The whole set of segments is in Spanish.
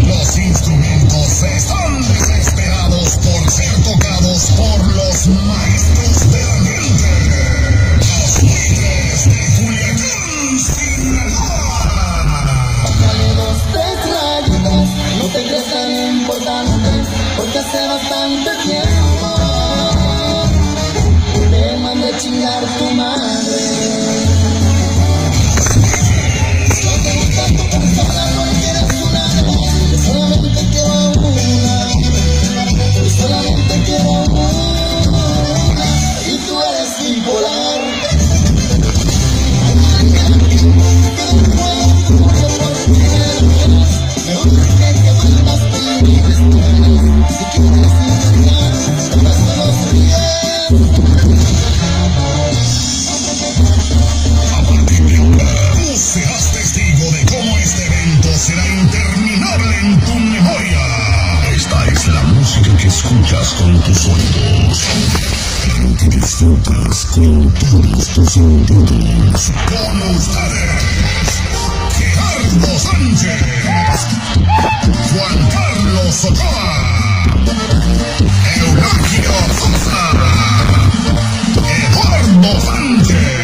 Los instrumentos están desesperados por ser tocados por los maestros del ambiente. Los buitres de Culiacán, Sinaloa. Bájale 2, 3 rayitas, no te creas tan importante, porque hace bastante tiempo te mandé a chingar tu madre. No te gusta tu persona porque eres una de solamente quiero una, solamente quiero una, y tú eres bipolar. Serás testigo de cómo este evento será interminable en tu memoria. Esta es la música que escuchas con tus oídos, que disfrutas con todos tus sentidos. Con ustedes, Gerardo Sánchez, Juan Carlos Ochoa, Eugenio Sosa, Eduardo Sánchez.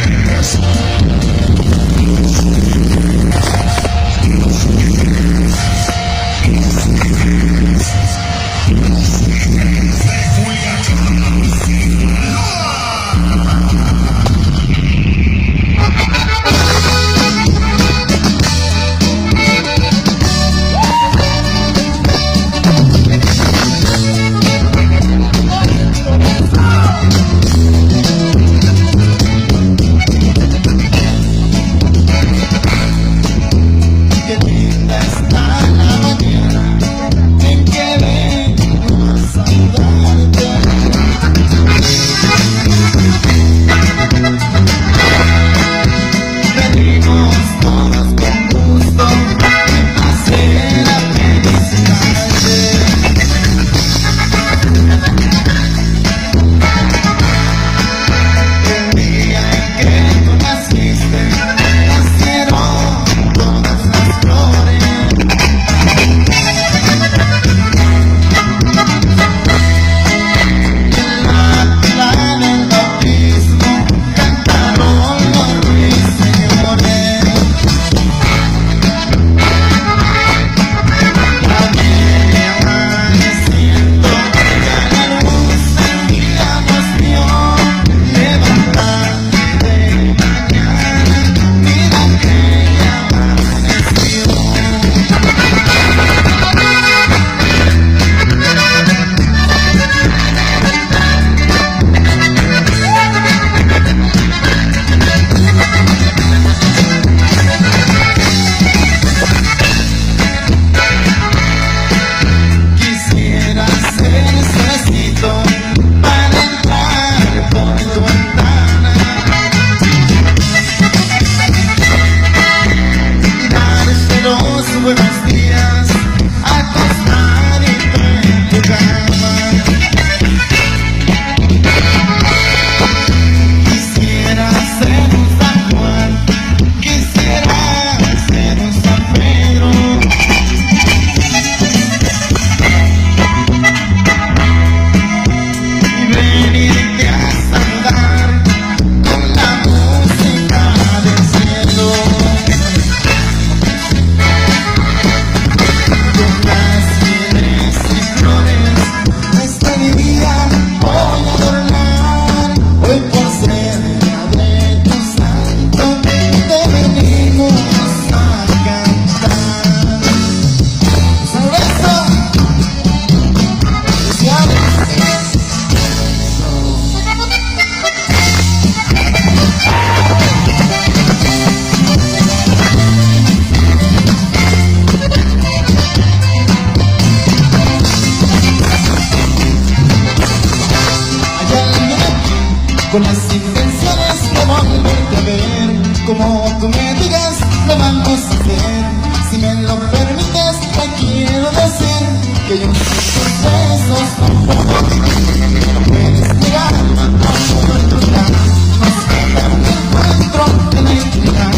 condiciones de volverte a ver. Como tú me digas, lo vamos a hacer. Si me lo permites, te quiero decir que yo sé tus besos no puedo vivir. No puedes negar, no puedo olvidar. Nos queda un encuentro en la intimidad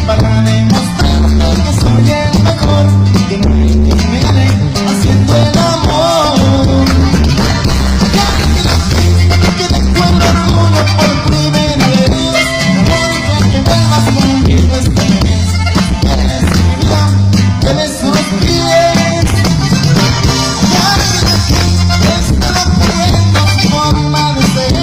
para demostrarte que soy el mejor, que no hay quien me gane haciendo el amor. Que te encuentro orgullo por primera vez. No que vuelvas conmigo esta vez. Eres mi vida, te beso los pies. Esto lo puedo su forma de ser,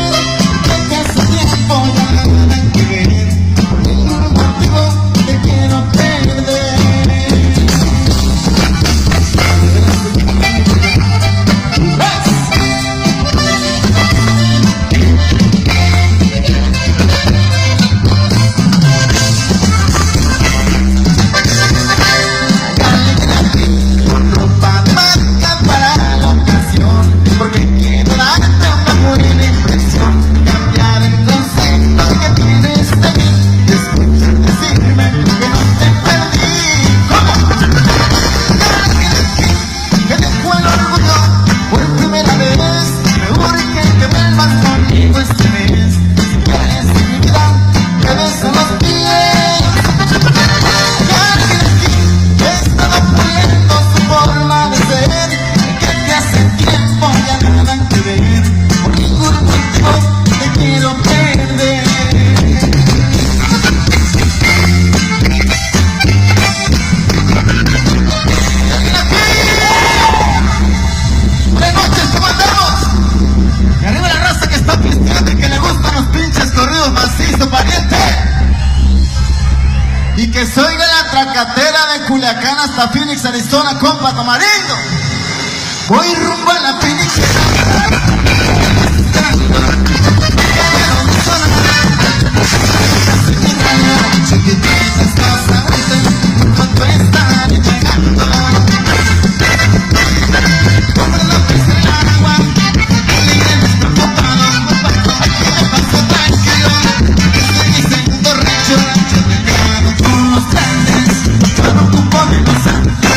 que hace tiempo ya nada que ver. Por ningún motivo te quiero perder. Con ropa de marca para la ocasión, porque quiero darte una buena impresión. Cambiar el concepto que tienes de mí, escuchar decirme que no te perdí. ¿Cómo? Que te fue el orgullo por primera vez. Me urge que vuelvas conmigo este mes. Si quieres mi vida, te beso los pies. Estaba puliendo su forma de ser, que hace tiempo ya nada que ver. Por ningún motivo te quiero perder. Buenas noches, ¿cómo andamos? Y arriba la raza que está pisteando y que le gustan los pinches corridos macizo, pariente. Y que soy de la tracatera de Culiacán hasta Phoenix, Arizona, compa Tamarindo. Voy rumbo a la Phoenix. Chiquititas cosas dicen cuánto están llegando. Compra la pesa en el agua, libre despreocupado. Aquí me paso tranquilo, estoy diciendo rancho recado con los grandes. Yo no ocupo de los santos.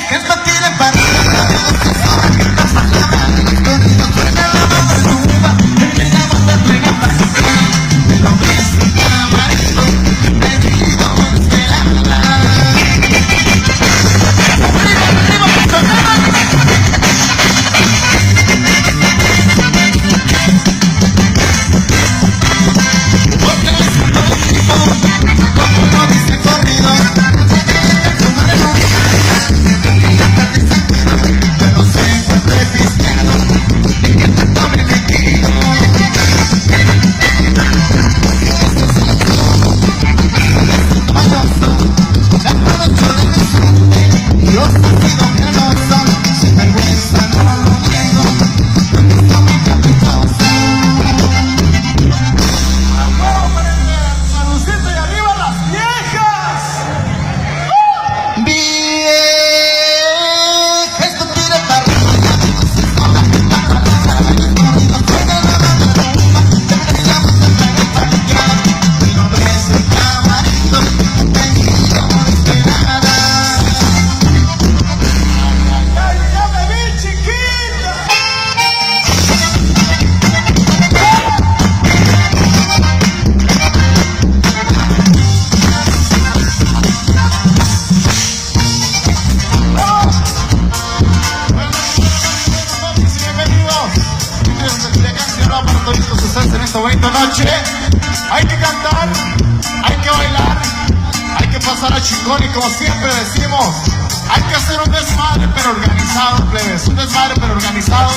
Esto tiene para bonita noche. Hay que cantar, hay que bailar, hay que pasar a chingón y como siempre decimos, hay que hacer un desmadre pero organizado, plebes, un desmadre pero organizados.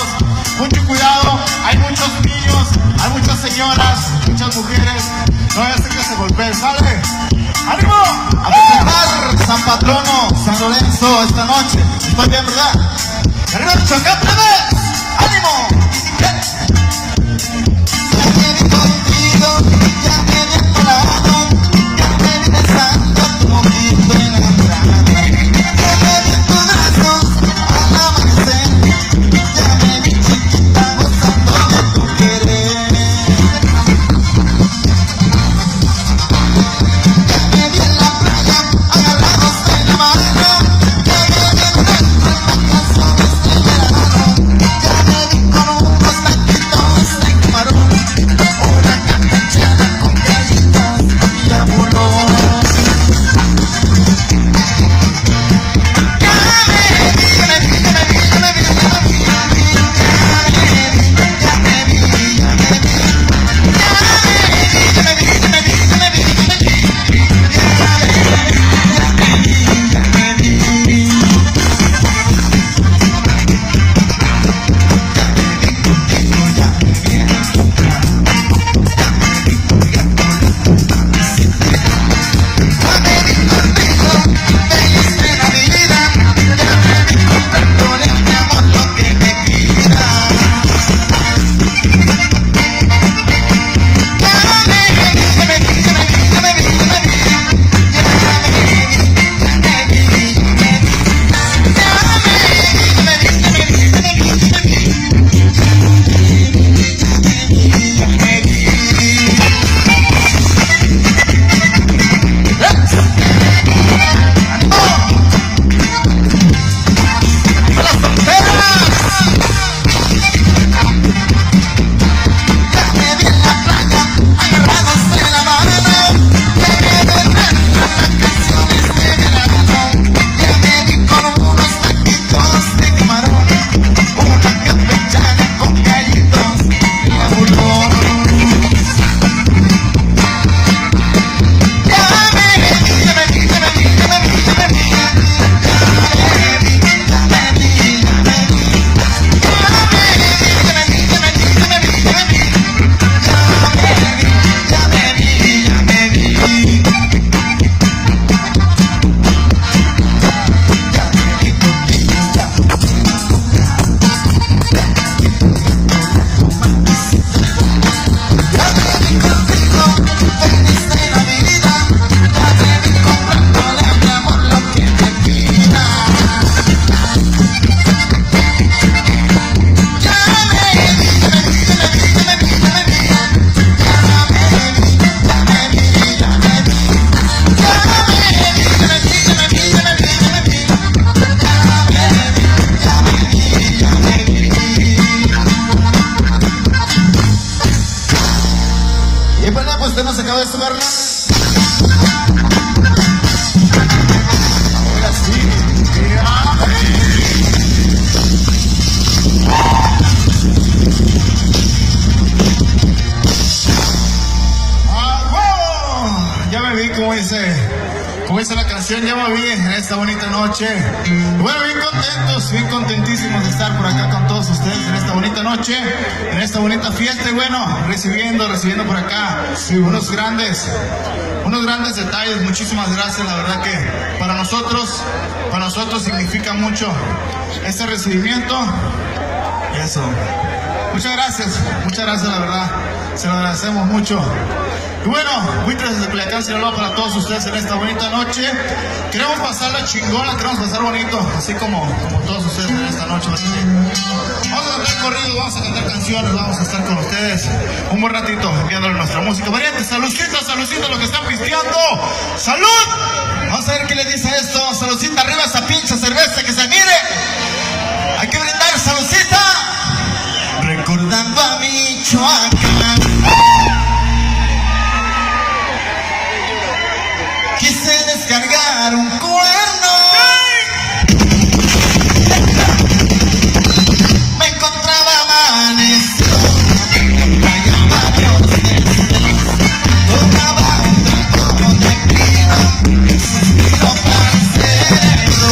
Mucho cuidado, hay muchos niños, hay muchas señoras, muchas mujeres, no vaya a ser que se golpeen, ¿sale? ¡Ánimo! A presentar San Patrono, San Lorenzo esta noche. Estoy bien, ¿verdad? ¡Arriba el Chocán, plebes! ¡Ánimo! ¡Bien! Ya me vi contigo, ya me vi enamorado, ya me vi besando tu ojito enamorado. Ya me vi de su carnal. Ahora sí. Ya me vi, como dice la canción, ya me vi en esta bonita noche. Bueno, bien contentos, bien contentísimos de estar por acá con todos ustedes en esta bonita noche, en esta bonita fiesta. Y bueno, recibiendo por acá unos grandes detalles. Muchísimas gracias, la verdad que para nosotros significa mucho este recibimiento. Eso. Muchas gracias, la verdad, se lo agradecemos mucho. Y bueno, Buitres desde Culiacán, Sinaloa, para todos ustedes en esta bonita noche. Queremos pasarla chingona, queremos pasar bonito, así como todos ustedes en esta noche. Vamos a cantar corridos, vamos a cantar canciones, vamos a estar con ustedes un buen ratito enviándole nuestra música. Variante, saludcita, los que están pisteando. ¡Salud! Vamos a ver qué les dice esto. Saludcita, arriba esa pinche cerveza que se mire. Hay que brindar, saludcita. Recordando a Michoacán. Quise descargar un cuerno. Me encontraba amanecido. Callaba voces. Tocaba un trago de vino. Suspiro para el cerebro.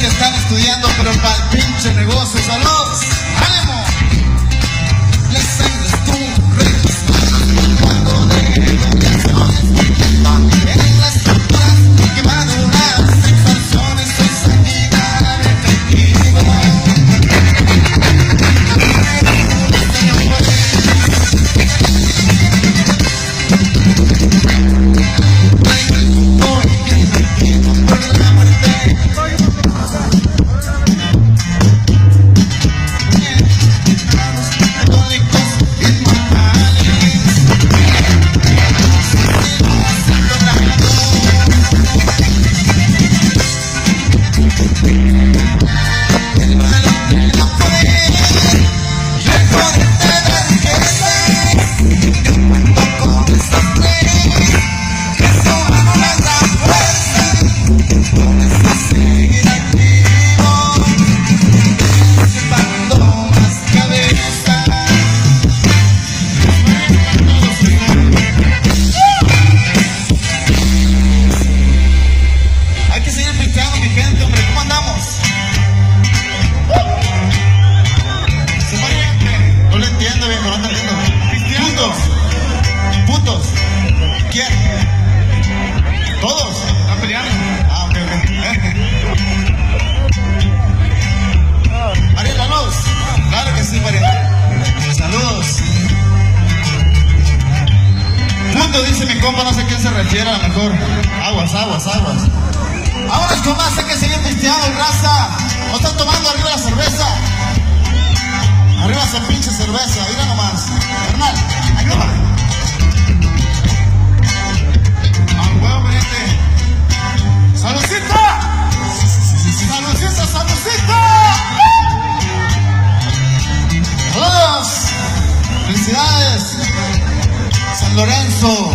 que están estudiando, pero para el pinche negocio. ¡Saludos! ¡Ánimo! Les tengas tú, reyes, cuando de canciones, en las culturas que maduran, sensaciones, soy sanidad efectivo. Dice mi compa, no sé a quién se refiere, a lo mejor. Aguas. Vámonos con más, hay que seguir pisteando, raza. ¿No están tomando arriba la cerveza? Arriba esa pinche cerveza, mira nomás. Carnal, ahí te va. ¡A huevo, vente! ¡Saludcita! ¡Saludcita! ¡Saludos! ¡Felicidades! San Lorenzo,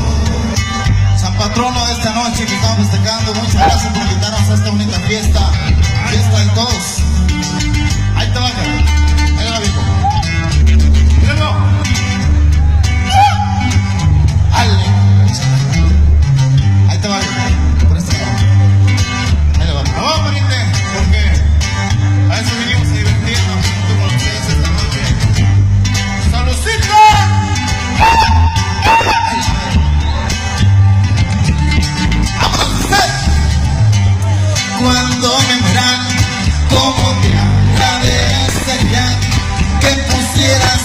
San Patrono de esta noche que estamos festejando. Muchas gracias por invitarnos a esta bonita fiesta de todos. Ahí te va, ahí te va, viejo. Míralo. Ale. Ahí te va, por este lado. Ahí le va. Vamos, pariente, porque a eso vinimos a divertirnos junto con ustedes esta noche. ¡Saludcita! Cuando me verán, como te agradecería que pusieras